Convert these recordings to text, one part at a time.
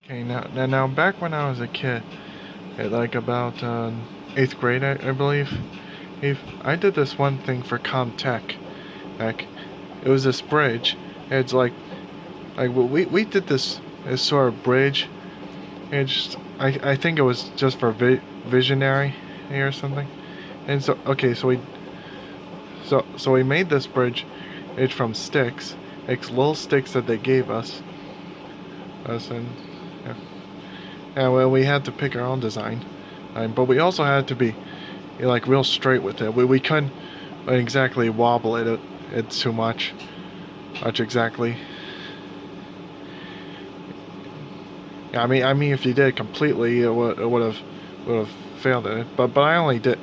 Okay, now, back when I was a kid, at like about 8th grade, I believe, I did this one thing for Comtech. Like, it was this bridge. It's like we did this sort of bridge. I think it was just for visionary or something. And so okay, so we made this bridge. It's from sticks. It's little sticks that they gave us, and yeah. And well, we had to pick our own design, but we also had to be like real straight with it. We couldn't exactly wobble it too much exactly. Yeah, I mean, if you did it completely, it would have failed it. But I only did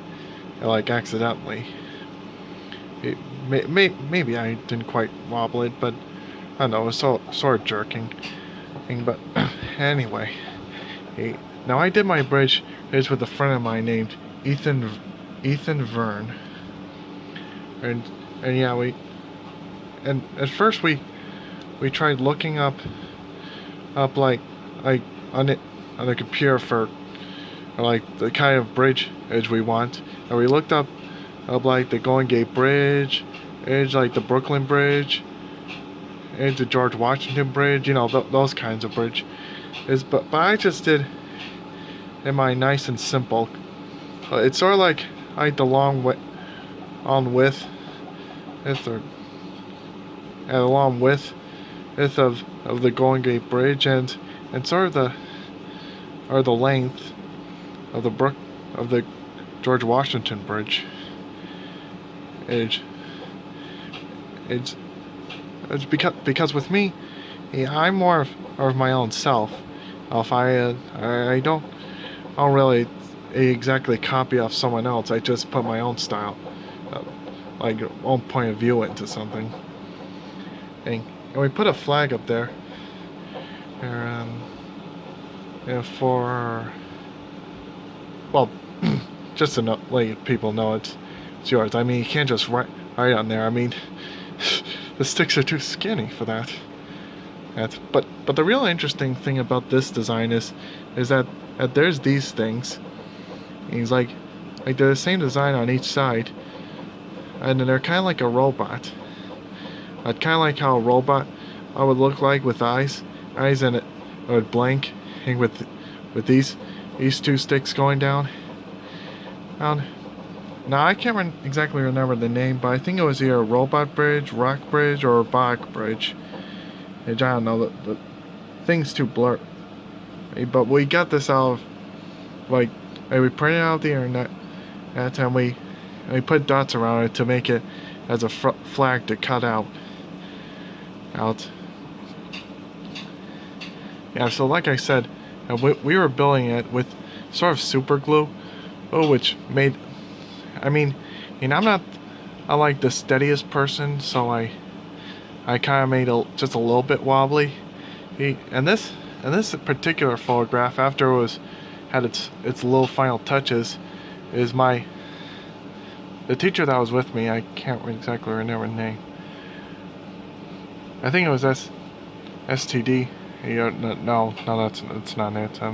it like accidentally. Maybe I didn't quite wobble it, but I don't know. It was sort of jerking. But anyway, now I did my bridge. It's with a friend of mine named Ethan Verne, and and yeah, and at first we tried looking up like on it on the computer for like the kind of bridge edge we want, and we looked up like the Golden Gate Bridge, edge like the Brooklyn Bridge, edge the George Washington Bridge, those kinds of bridge. But I just did in my nice and simple. It's sort of like the long on width, it's the and the long width of the Golden Gate Bridge, and sort of the length of the George Washington Bridge. It's it's it's because with me, yeah, I'm more of my own self. If I don't really exactly copy off someone else. I just put my own style, uh, like own point of view into something. And we put a flag up there, and for well, just to let people know it's yours. I mean, you can't just write on there. I mean, the sticks are too skinny for that. But the real interesting thing about this design is that there's these things. And he's like they're the same design on each side, and then they're kind of like a robot. Kind of like how a robot would look like with eyes, and it would blink, and with these two sticks going down. Now I can't exactly remember the name, but I think it was either Robot Bridge, Rock Bridge, or Robotic Bridge. I don't know, the thing's too blurred. But we got this out of we printed it out the internet, and we put dots around it to make it as a flag to cut out. Yeah, so like I said, we were building it with sort of super glue, which made, I mean, I'm not like the steadiest person, so I kind of made just a little bit wobbly. And this particular photograph, after it had its little final touches, is the teacher that was with me. I can't exactly remember the name. I think it was STD. No, that's not it. Uh,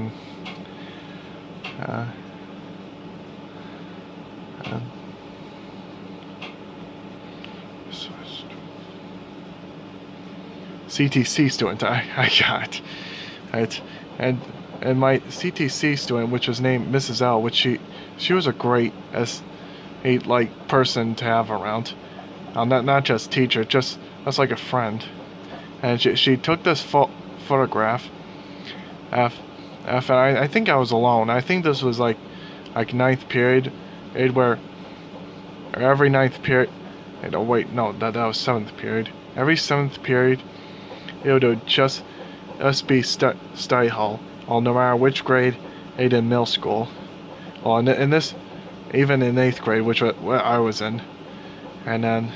CTC student I got it, and my CTC student, which was named Mrs. L, which she was a great person to have around, not just teacher, just like a friend. And she took this photograph. And I think I was alone. I think this was like ninth period, where every ninth period. Oh wait, no, that was seventh period. Every seventh period, it would just be study hall, no matter which grade in middle school. Well, in this, even in 8th grade, which I was in, and I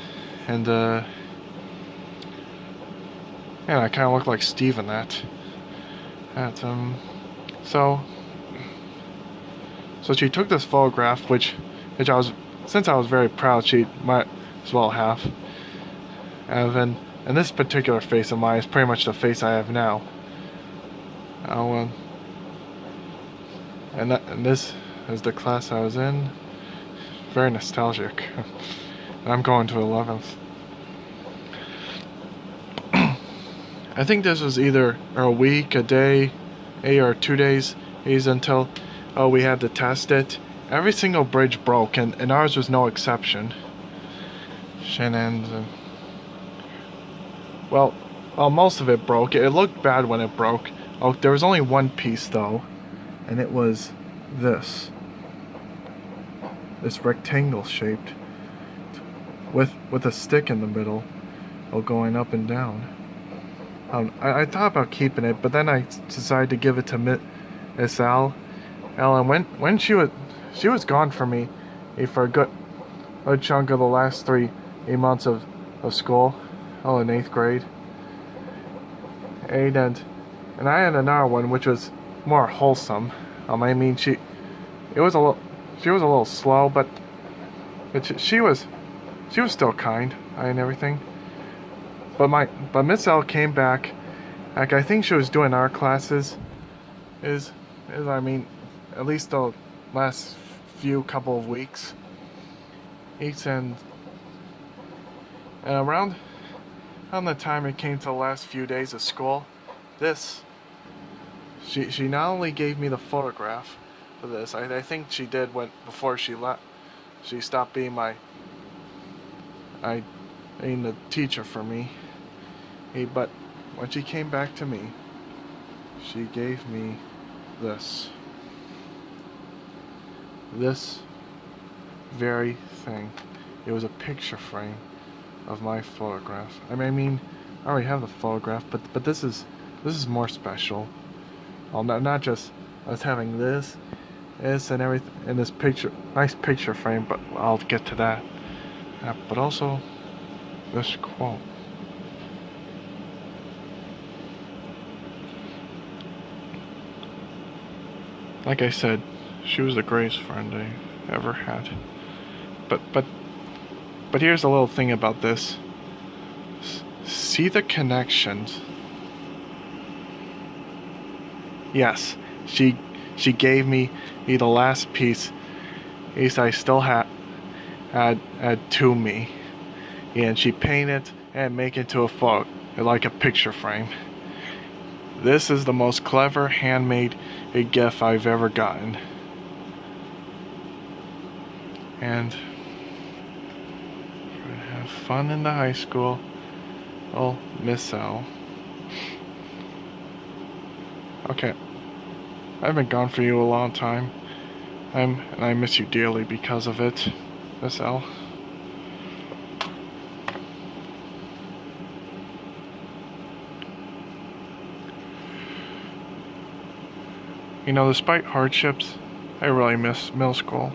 kind of look like Steve in that. So she took this photograph, which since I was very proud, she might as well have. And this particular face of mine is pretty much the face I have now. Oh, and this is the class I was in. Very nostalgic. I'm going to 11th. I think this was either a week, a day, or 2 days until we had to test it. Every single bridge broke, and ours was no exception. Shenanigans. Well, most of it broke. It looked bad when it broke. Oh, there was only one piece though, and it was this rectangle shaped with a stick in the middle, going up and down. I thought about keeping it, but then I decided to give it to Miss Al. Ellen, when she was gone from me for a good chunk of the last 3 months of school, in 8th grade. And I had another one which was more wholesome. I mean, she was a little slow, but she was still kind and everything. But Miss L came back. Like, I think she was doing our classes. I mean, at least the last couple of weeks. And around the time it came to the last few days of school, she not only gave me the photograph for this. I think she did before she left. She stopped being the teacher for me. But when she came back to me, she gave me this very thing. It was a picture frame of my photograph. I mean, I already have the photograph, but this is more special. Well, not just us having this and everything, and this nice picture frame, but I'll get to that. But also this quote. Like I said, she was the greatest friend I ever had. But here's a little thing about this. See the connections. Yes, she gave me the last piece I still had to me, and she painted and make it to a photo, like a picture frame. This is the most clever handmade gift I've ever gotten. And we're gonna have fun in the high school. Oh, Miss L. Okay. I've been gone for you a long time. And I miss you dearly because of it, Miss L. Despite hardships, I really miss middle school.